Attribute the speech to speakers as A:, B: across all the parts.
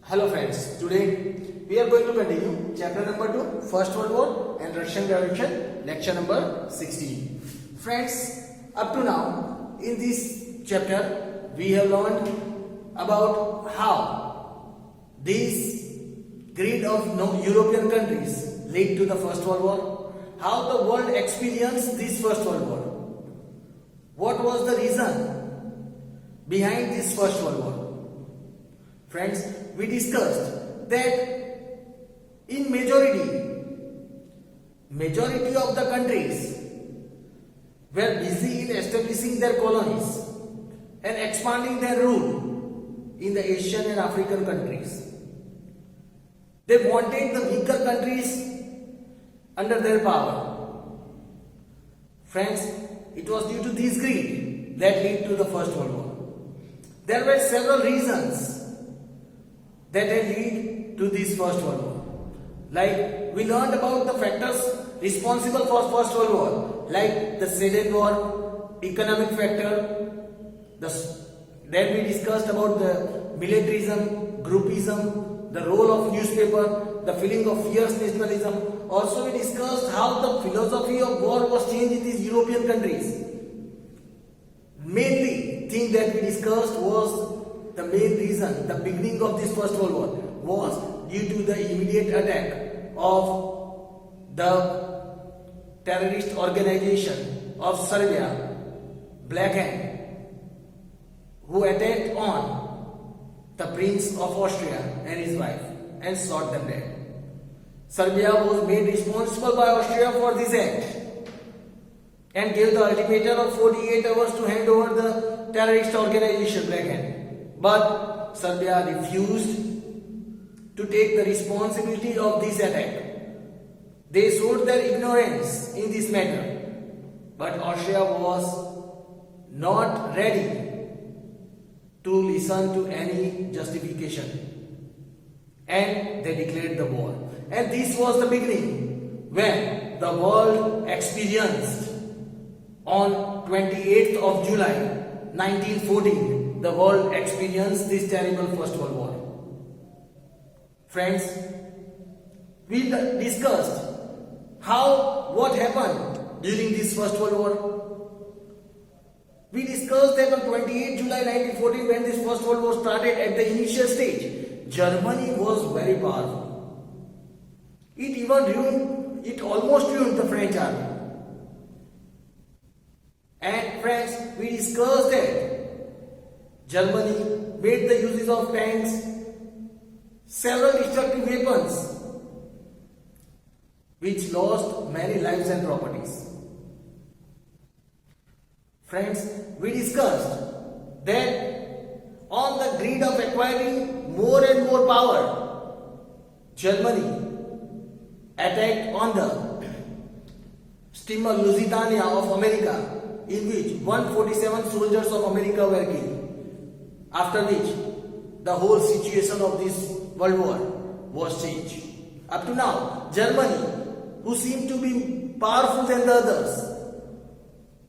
A: Hello friends, today we are going to continue chapter number 2, First World War and Russian Revolution, lecture number 16. Friends, up to now in this chapter we have learned about how these greed of European countries led to the First World War, how the world experienced this First World War, what was the reason behind this First World War. Friends, we discussed that in majority of the countries were busy in establishing their colonies and expanding their rule in the Asian and African countries. They wanted the weaker countries under their power. Friends, it was due to this greed that led to the First World War. There were several reasons that had led to this First World War. Like we learned about the factors responsible for First World War, like the Civil War, economic factor. Then we discussed about the militarism, groupism, the role of newspaper, the feeling of fierce nationalism. Also we discussed how the philosophy of war was changed in these European countries. Mainly thing that we discussed was the main reason, the beginning of this First World War was due to the immediate attack of the terrorist organization of Serbia, Black Hand, who attacked on the Prince of Austria and his wife and shot them dead. Serbia was made responsible by Austria for this act and gave the ultimatum of 48 hours to hand over the terrorist organization Black Hand. But Serbia refused to take the responsibility of this attack. They showed their ignorance in this matter. But Austria was not ready to listen to any justification. And they declared the war. And this was the beginning when the world experienced on 28th of July 1914. The world experienced this terrible First World War. Friends, we discussed what happened during this First World War. We discussed that on 28 July 1914, when this First World War started at the initial stage, Germany was very powerful. It almost ruined the French army. And friends, we discussed that Germany made the uses of tanks, several destructive weapons, which lost many lives and properties. Friends, we discussed that on the greed of acquiring more and more power, Germany attacked on the steamer Lusitania of America, in which 147 soldiers of America were killed. After which, the whole situation of this World War was changed. Up to now, Germany, who seemed to be powerful than the others,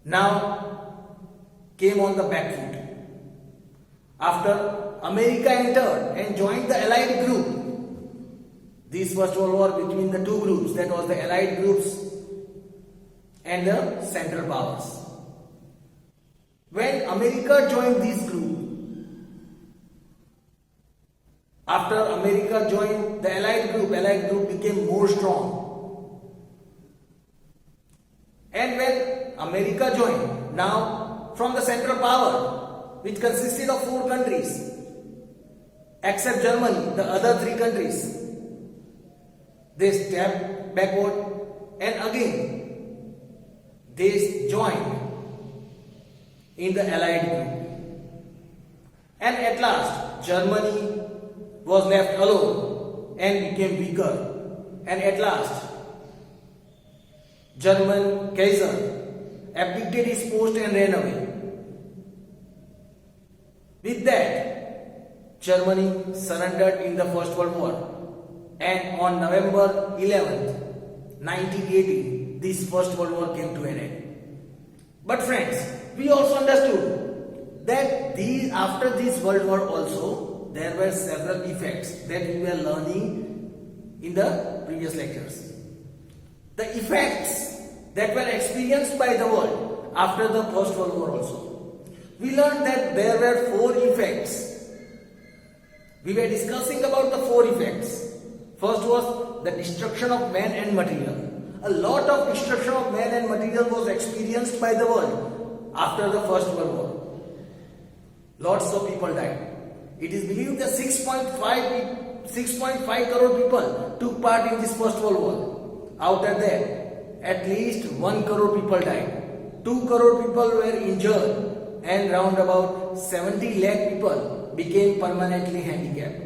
A: now came on the back foot. After America entered and joined the Allied group, this First World War between the two groups, that was the Allied groups and the Central Powers. When America joined this group, after America joined the Allied group became more strong. And when America joined, now from the Central Power, which consisted of 4 countries, except Germany, the other 3 countries, they stepped backward and again they joined in the Allied group. And at last, Germany was left alone and became weaker. And at last, German Kaiser abdicated his post and ran away. With that, Germany surrendered in the First World War. And on November 11th, 1918, this First World War came to an end. But friends, we also understood that after this World War also, there were several effects that we were learning in the previous lectures. The effects that were experienced by the world after the First World War also. We learned that there were 4 effects. We were discussing about the 4 effects. First was the destruction of man and material. A lot of destruction of man and material was experienced by the world after the First World War. Lots of people died. It is believed that 6.5 crore people took part in this First World War. Out of that, at least 1 crore people died. 2 crore people were injured and round about 70 lakh people became permanently handicapped.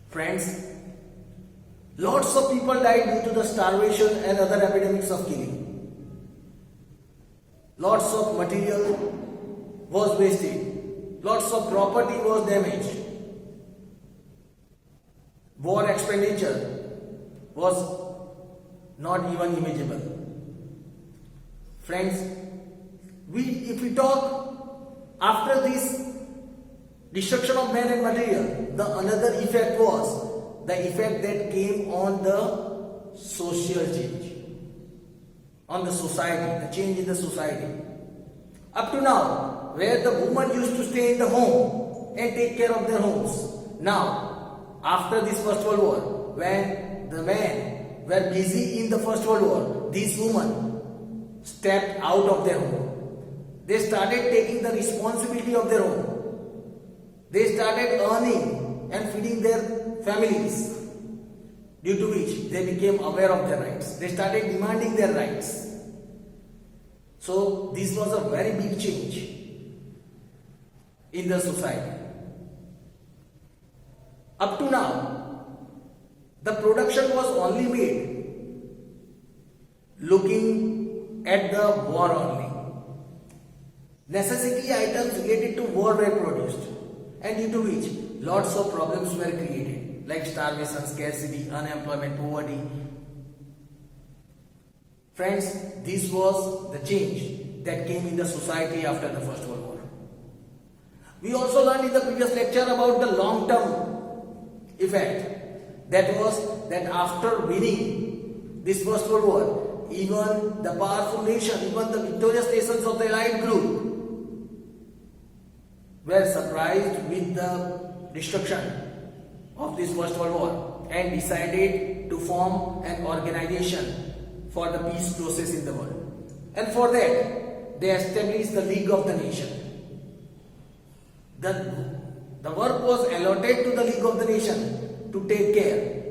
A: Friends, lots of people died due to the starvation and other epidemics of killing. Lots of material was wasted. Lots of property was damaged. War expenditure was not even imaginable. Friends, if we talk after this destruction of man and material, the another effect was the effect that came on the social change, on the society, the change in the society. Up to now, where the women used to stay in the home and take care of their homes. Now, after this First World War, when the men were busy in the First World War, these women stepped out of their home. They started taking the responsibility of their home. They started earning and feeding their families, due to which they became aware of their rights. They started demanding their rights. So this was a very big change in the society. Up to now, the production was only made looking at the war only. Necessity items related to war were produced, and due to which lots of problems were created, like starvation, scarcity, unemployment, poverty. Friends, this was the change that came in the society after the First World War. We also learned in the previous lecture about the long-term effect. That was that after winning this First World War, even the powerful nation, even the victorious nations of the Allied group were surprised with the destruction of this First World War and decided to form an organization for the peace process in the world. And for that, they established the League of the Nation. The work was allotted to the League of the Nation to take care,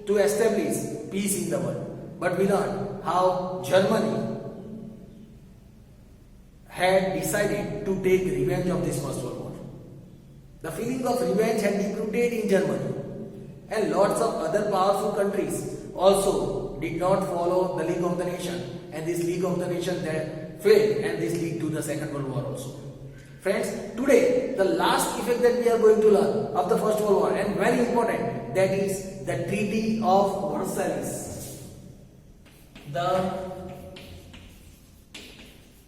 A: to establish peace in the world. But we learned how Germany had decided to take revenge of this First World War. The feeling of revenge had deep-rooted in Germany, and lots of other powerful countries also did not follow the League of the Nation, and this League of the Nation that failed, and this led to the Second World War also. Friends, today the last effect that we are going to learn of the First World War, and very important, that is the Treaty of Versailles. The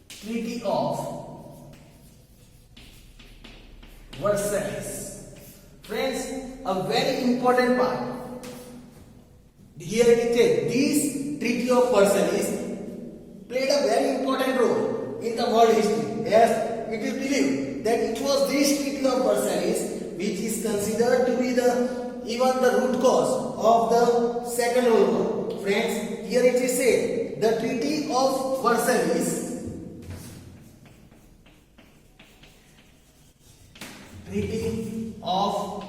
A: Treaty of Versailles. Friends, a very important part. Here it is said, this Treaty of Versailles played a very important role in the world history, as it is believed that it was this Treaty of Versailles which is considered to be even the root cause of the Second World War. Friends, here it is said, the Treaty of Versailles Treaty of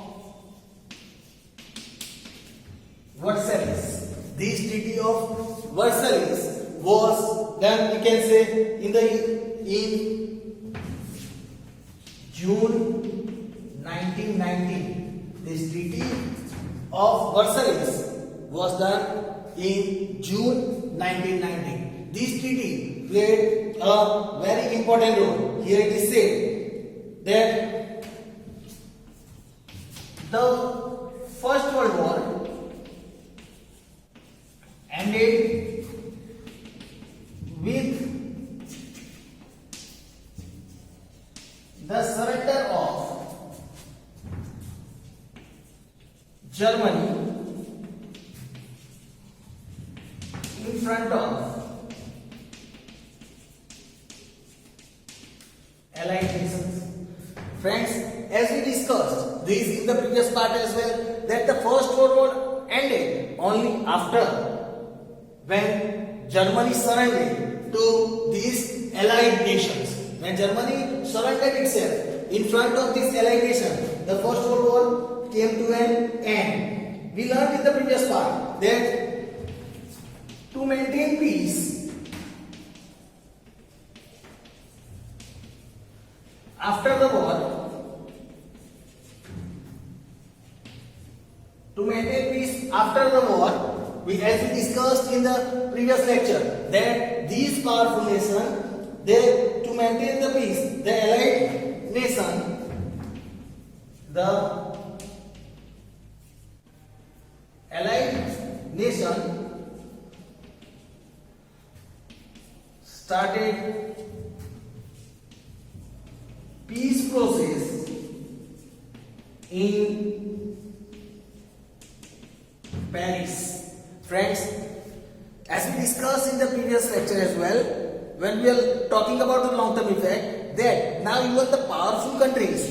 A: Versailles. This Treaty of Versailles was done, we can say, in June 1919. This Treaty of Versailles was done in June 1919. This treaty played a very important role. Here it is said that the First World War ended with the surrender of Germany in front of allied nations. Friends, as we discussed this in the previous part as well, that the First World War ended only after when Germany surrendered to these allied nations. When Germany surrendered itself in front of this allied nation, the First World War came to an end. We learned in the previous part that to maintain peace after the war, as we discussed in the previous lecture, that these powerful nations, they to maintain the peace, the allied nation started peace process in Paris. Friends, as we discussed in the previous lecture as well, when we are talking about the long-term effect, that now even the powerful countries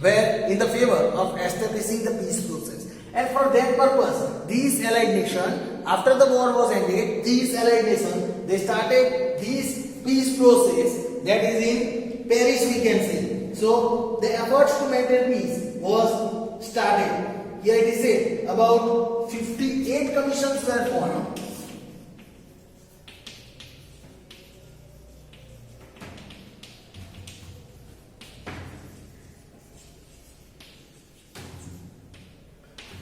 A: were in the favor of establishing the peace process. And for that purpose, these allied nations, after the war was ended, these allied nations, they started this peace process, that is in Paris we can say. So the efforts to maintain peace was started. Here it is said about 58 commissions were formed.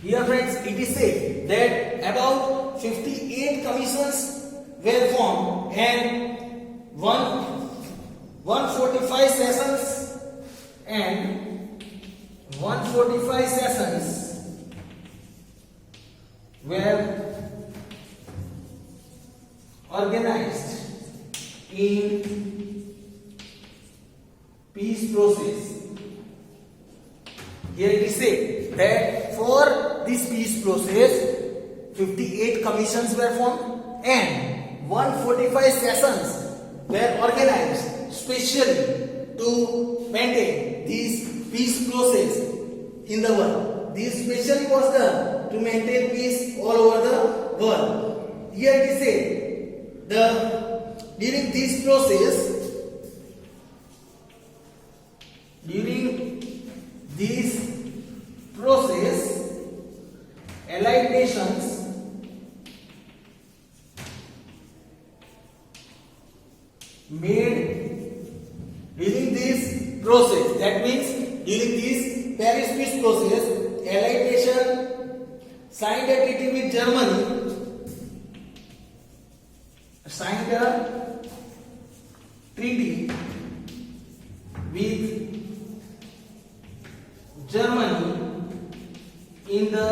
A: Here friends, it is said that about 58 commissions were formed and 145 sessions were organized in peace process. Here it is said that for this peace process, 58 commissions were formed and 145 sessions were organized specially to maintain this peace process in the world. This specially was done to maintain peace all over the world. Here it is said, during this process, allied nations during this process, that means during this Paris peace process, allied nation signed a treaty with Germany, in the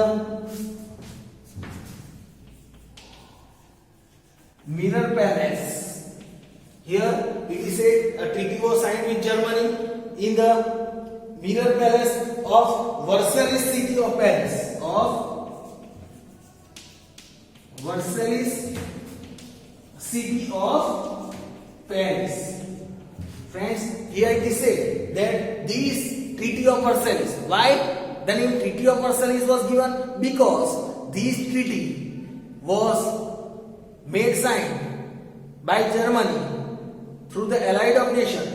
A: Mirror Palace. Here it is said a treaty was signed with Germany in the Mirror Palace of Versailles city of Paris. Friends, here it is said that this Treaty of Versailles, why the name Treaty of Versailles was given? Because this treaty was made signed by Germany through the allied of nation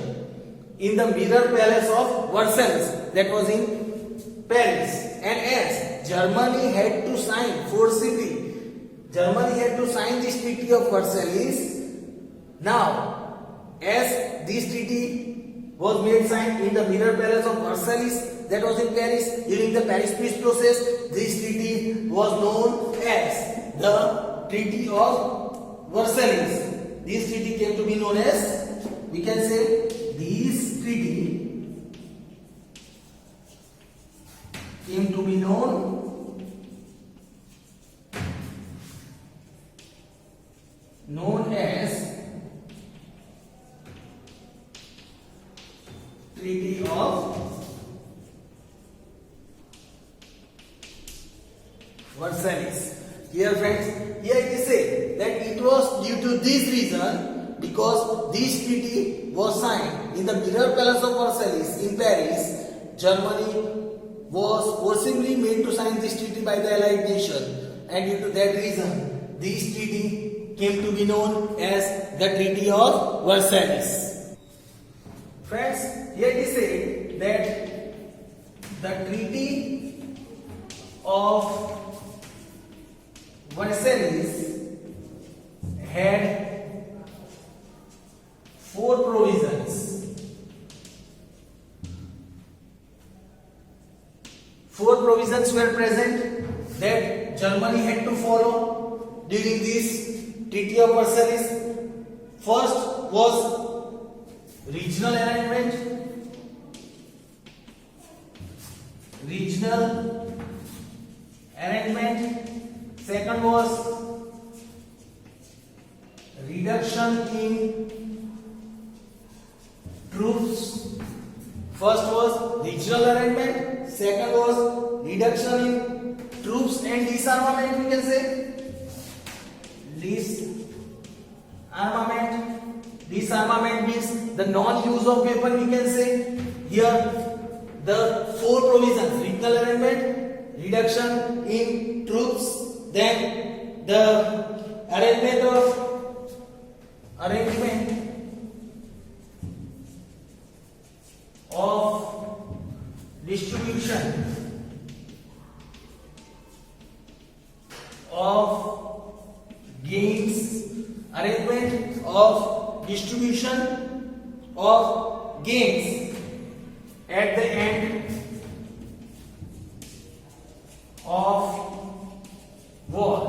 A: in the Mirror Palace of Versailles, that was in Paris. And as Germany had to sign forcibly, Germany had to sign this Treaty of Versailles. Now, as this treaty was made signed in the Mirror Palace of Versailles, that was in Paris, during the Paris peace process, this treaty was known as the Treaty of Versailles. This treaty came to be known as, we can say, this treaty came to be known as Treaty of Versailles. Here friends, here it is said that it was due to this reason, because this treaty was signed in the Mirror Palace of Versailles in Paris. Germany was forcibly made to sign this treaty by the Allied nation, and due to that reason, this treaty came to be known as the Treaty of Versailles. Friends, here it is said that the Treaty of Versailles had 4 provisions. 4 provisions were present that Germany had to follow during this Treaty of Versailles. First was regional arrangement. Regional arrangement. Second was reduction in troops. First was regional arrangement. Second was reduction in troops and disarmament. We can say disarmament. Disarmament means the non-use of weapon. We can say here the 4 provisions: regional arrangement, reduction in troops, then the arrangement of distribution of gains, arrangement of distribution of gains at the end of war.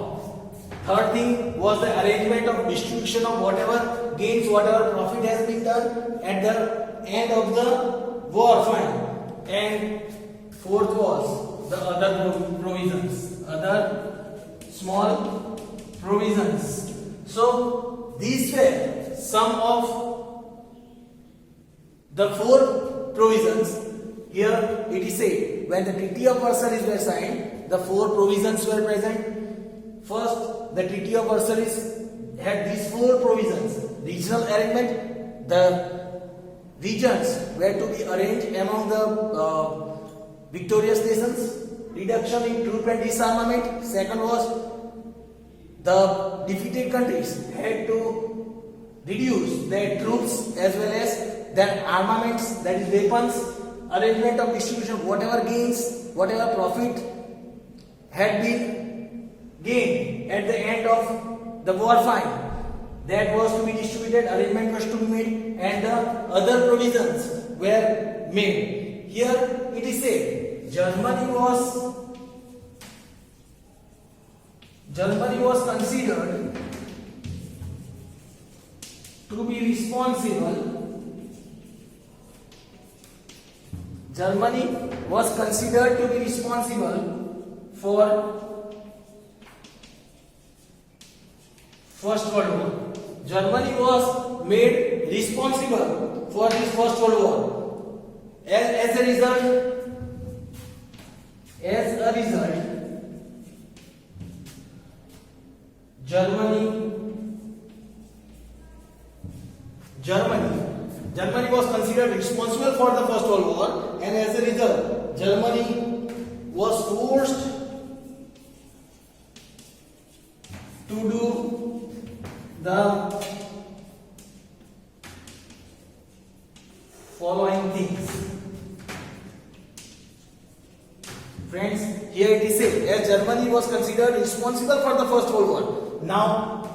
A: Third thing was the arrangement of distribution of whatever gains, whatever profit has been done at the end of the war fund. And fourth was the other provisions, other small provisions. So these were some of the 4 provisions. Here it is said when the Treaty of Versailles was signed, the 4 provisions were present. First, the Treaty of Versailles had these 4 provisions: regional arrangement, the regions were to be arranged among the victorious nations, reduction in troop and disarmament. Second was the defeated countries had to reduce their troops as well as their armaments, that is weapons, arrangement of distribution, whatever gains, whatever profit had been gained at the end of the war fight, that was to be distributed, arrangement was to be made, and the other provisions were made. Here it is said Germany was considered to be responsible. Germany was considered to be responsible for First World War. Germany was made responsible for this First World War. As a result, Germany was considered responsible for the First World War, and as a result, Germany was forced to do the following things. Friends, here it is said, as Germany was considered responsible for the First World War, now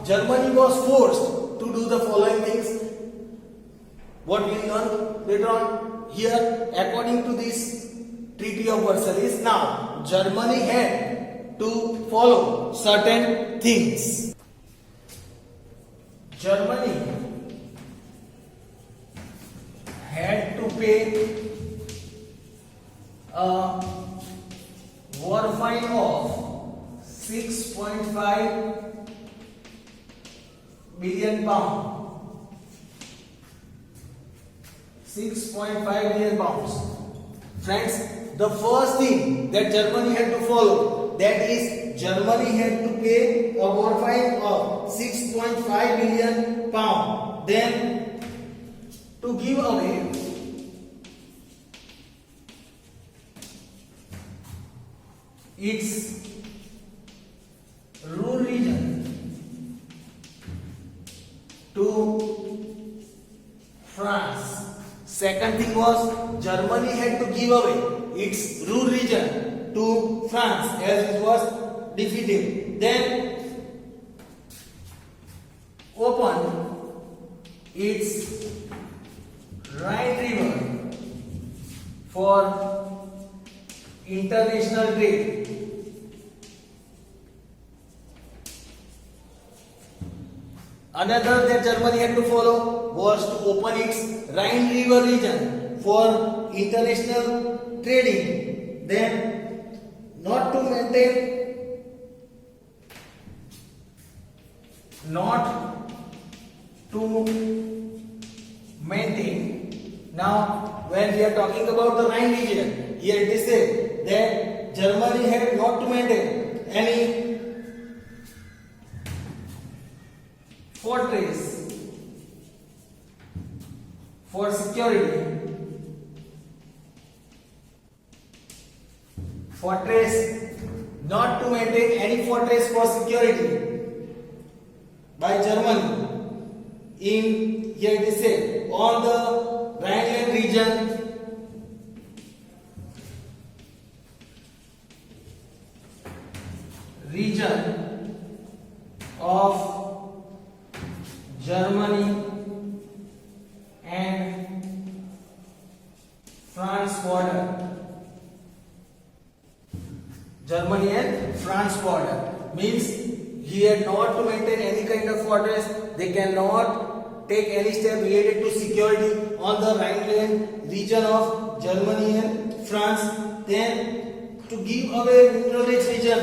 A: Germany was forced to do the following things. What we learn later on here, according to this Treaty of Versailles, now Germany had to follow certain things. Germany had to pay a war fine of 6.5 billion pounds. 6.5 billion pounds. Friends, the first thing that Germany had to follow, that is Germany had to pay a war fine of 6.5 million pound. Then to give away its Ruhr region to France. Second thing was Germany had to give away its Ruhr region to France as it was defeated. Then open its Rhine River for international trade. Another that Germany had to follow was to open its Rhine River region for international trading. Then not to maintain. Now when we are talking about the Rhine region, here it is said that Germany had not to maintain any fortress for security. Not to maintain any fortress for security by Germany in, here it is said, on the Rhineland region of Germany and France border. Germany and France border means he had not to maintain any kind of fortress. They cannot take any step related to security on the Rhineland region of Germany and France. Then to give away mineral rich region,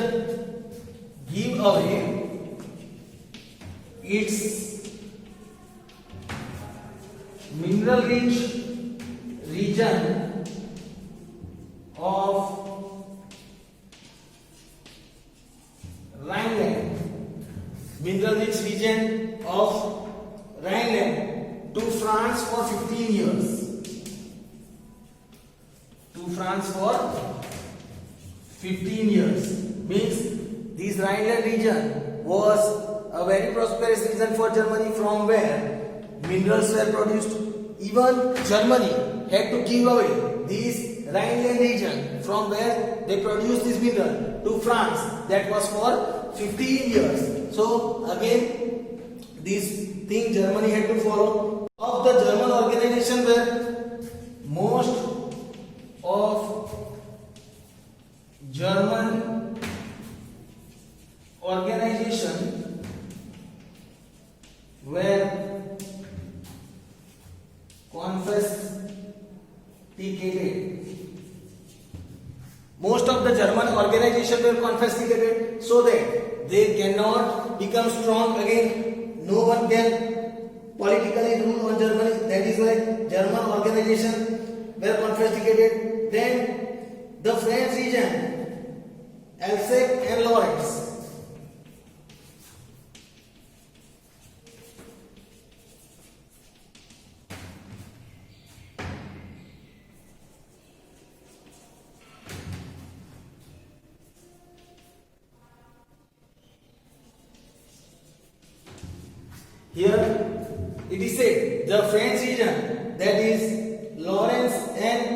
A: give away its mineral rich region of Rhineland, mineral rich region of Rhineland to France for 15 years. To France for 15 years means this Rhineland region was a very prosperous region for Germany from where minerals were produced. Even Germany had to give away this Rhineland region from where they produced this mineral to France. That was for 15 years. So again, this thing Germany had to follow. Of the German organization where most of German organization were confiscated. Most of the German organizations were confiscated so that they cannot become strong again. No one can politically rule on Germany. That is why German organizations were confiscated. Then the French region, Alsace and Lorraine. Here it is said the French region, that is Lorraine and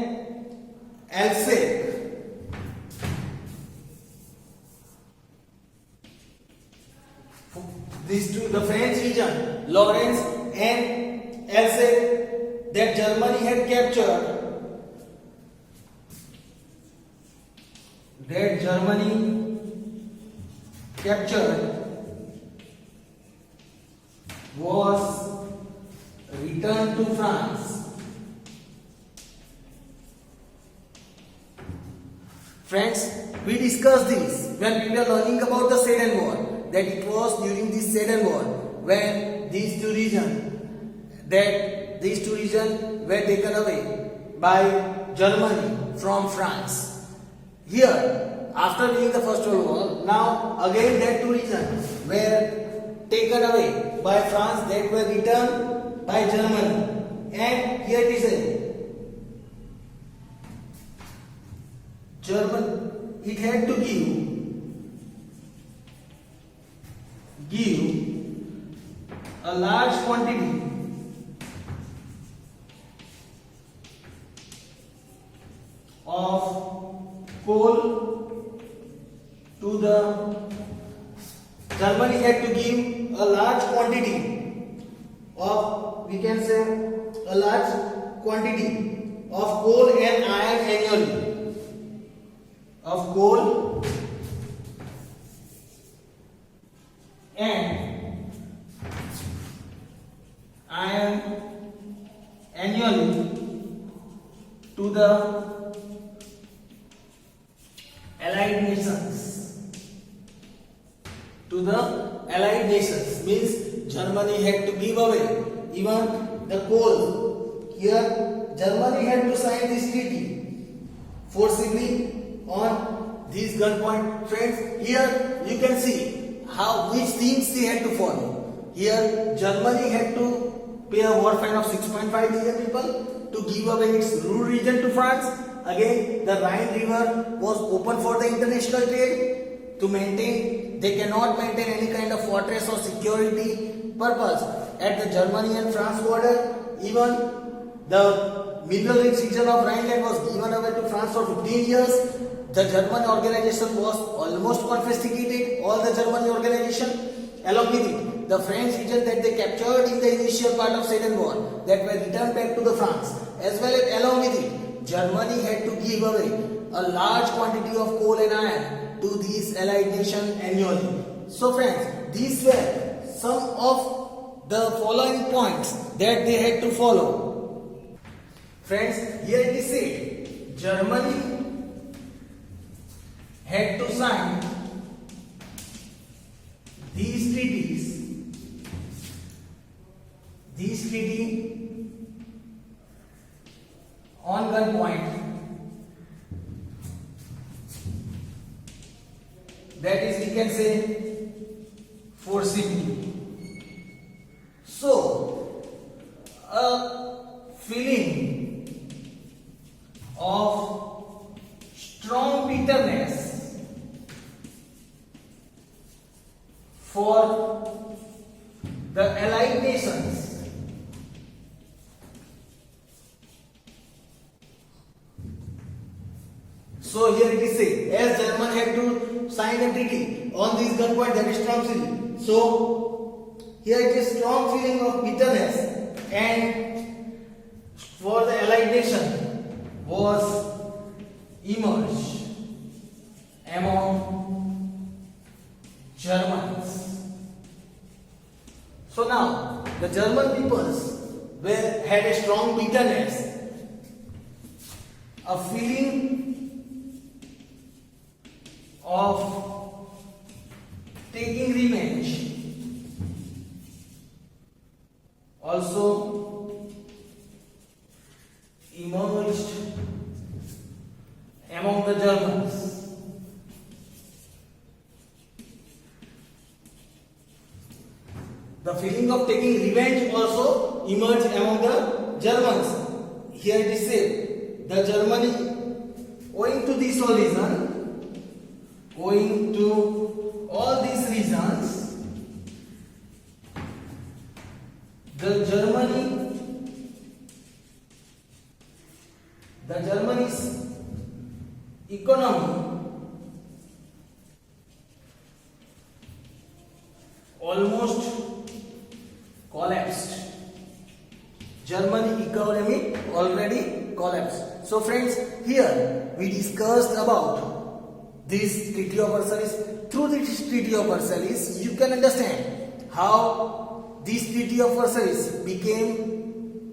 A: Alsace, these two, the French region, Lorraine and Alsace, that Germany had captured, was returned to France. Friends, we discussed this when we were learning about the Sedan War, that it was during this Sedan War when these two regions were taken away by Germany from France. Here after winning the First World War, now again that two regions were taken away by France, that were returned by Germany. And here it is Germany, it had to give a large quantity of coal to the Germany had to give a large quantity of, we can say, a large quantity of coal and iron annually. Of coal and iron annually to the Allied nations. To the Allied nations means Germany had to give away even the coal. Here Germany had to sign this treaty forcibly on this gunpoint. Friends, here you can see how which things they had to follow. Here Germany had to pay a war fine of 6.5 million people to give away its Ruhr region to France. Again, the Rhine River was open for the international trade to maintain. They cannot maintain any kind of fortress or security purpose at the Germany and France border. Even the middle region of Rhineland was given away to France for 15 years. The German organization was almost confiscated, all the German organization. Along with it, the French region that they captured in the initial part of Second War, that were returned back to the France. As well as along with it, Germany had to give away a large quantity of coal and iron to these Allied nations annually. So friends, these were some of the following points that they had to follow. Friends, here it is said, Germany had to sign these treaties on gunpoint. That is, we can say, forcibly. So, a feeling of strong bitterness for the Allied nations So here it is said, as Germany had to sign a treaty on this gunpoint, that is strong feeling. So here it is strong feeling of bitterness, and for the Allied nation was emerged among Germans. So now the German peoples had a strong bitterness, a feeling of taking revenge, also emerged among the Germans. The feeling of taking revenge also emerged among the Germans. Here it is said, the Germany, owing to this all reason, owing to all these reasons, the Germany's economy almost collapsed. Germany economy already collapsed. So friends, here we discussed about this Treaty of Versailles. Through this Treaty of Versailles, you can understand how this Treaty of Versailles became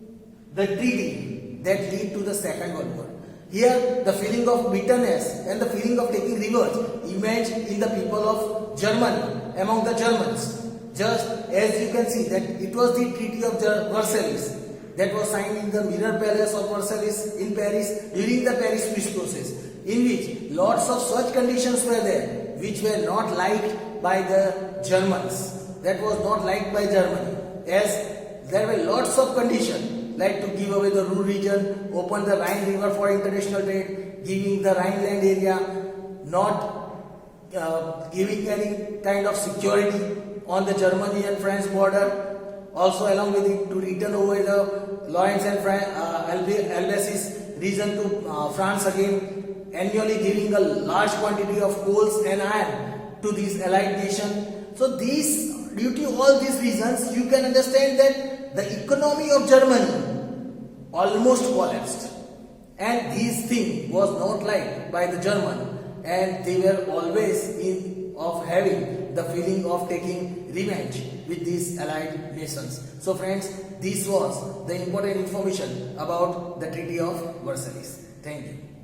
A: the treaty that led to the Second World War. Here, the feeling of bitterness and the feeling of taking revenge emerged in the people of Germany, among the Germans. Just as you can see that it was the Treaty of Versailles that was signed in the Mirror Palace of Versailles in Paris during the Paris Peace process. in which lots of such conditions were there which were not liked by the Germans. That was not liked by Germany, as there were lots of conditions like to give away the Ruhr region, open the Rhine river for international trade, giving the Rhineland area, not giving any kind of security on the Germany and France border, also along with it to return over the Lorraine and Elsass region to France again, annually giving a large quantity of coals and iron to these allied nations. So these, due to all these reasons, you can understand that the economy of Germany almost collapsed, and this thing was not liked by the German, and they were always in of having the feeling of taking revenge with these allied nations. So friends, this was the important information about the Treaty of Versailles. Thank you.